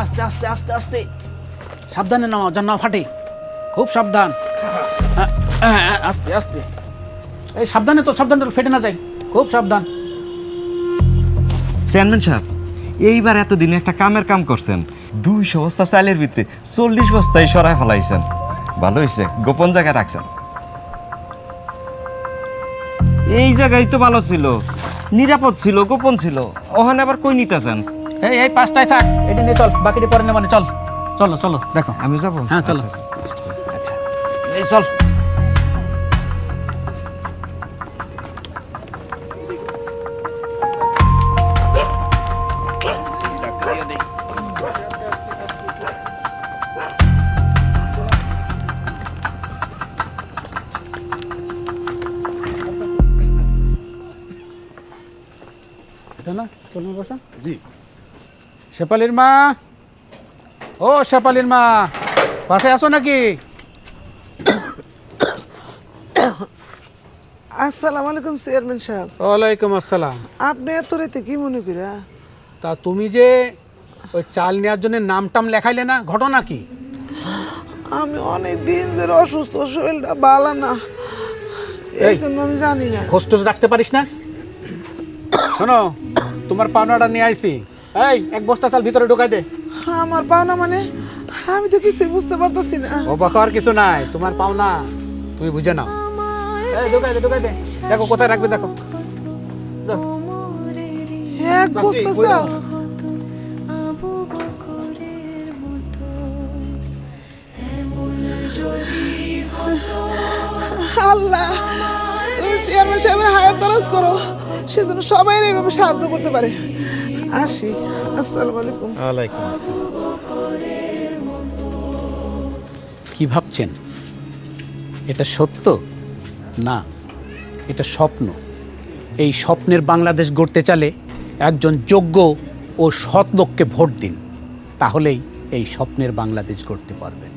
আস্তে আস্তে আস্তে আস্তে, সাবধানে নামাও যেন না ফাটে, খুব সাবধান। আস্তে আস্তে, এই সাবধানে তো, সাবধানে ফেটে না যায়, খুব সাবধান। চেয়ারম্যান সাহেব, এইবার এতদিনে একটা কামের কাম করছেন। 200 বস্তা চালের ভিতরে 40 বস্তায় সরাই ফেলাইছেন। ভালো হয়েছে, গোপন জায়গায় রাখছেন। এই জায়গায় তো ভালো ছিল, নিরাপদ ছিল, গোপন ছিল। ওখানে আবার কই নিতেছেন? এই এই পাঁচটায় থাক, এটা নিয়ে চল, বাকিটা পরে নেব। চল চলো চলো, দেখো। আমি যাবো? হ্যাঁ চলো। আচ্ছা, এই চল। না চলুন বসা। জি। শেফালির মা, ও শেফালির মা, বাসায় আসো নাকি? আসসালামু আলাইকুম চেয়ারম্যান সাহেব। ওয়ালাইকুম আসসালাম। আপনি এত রাতে কি মনে করা? তা তুমি যে ওই চাল নেওয়ার জন্য নামটাম লেখাইলে না, ঘটনা কি? আমি অনেক দিন ধরে অসুস্থ, শরীরটা ভালো না, এই জন্য আমি জানি না। খোঁজ টোজ রাখতে পারিস না? শোনো, তোমার পাওনাটা নিয়ে আইছি। এই এক বস্তা চাল ভিতরে ঢুকাই দে। আমার পাওনা মানে? আমি তো কিছুই বুঝতে পারতেছি না। অবাক হওয়ার কিছু নাই, তোমার পাওনা তুমি বুঝে নাও। এই ঢুকাই দে, ঢুকাই দে, দেখো কোথায় রাখবে, দেখো। যাও। এক বস্তা চাল? আল্লাহ, তুমি চেয়ারম্যান সাহেবের হায়াত দরাজ করো, সেজন্য সবাই এইভাবে সাহায্য করতে পারে। আসি, আসসালামু আলাইকুম। ওয়ালাইকুম আসসালাম। কি ভাবছেন এটা সত্য? না, এটা স্বপ্ন। এই স্বপ্নের বাংলাদেশ গড়তে চাইলে একজন যোগ্য ও সৎ লোককে ভোট দিন, তাহলেই এই স্বপ্নের বাংলাদেশ গড়তে পারবেন।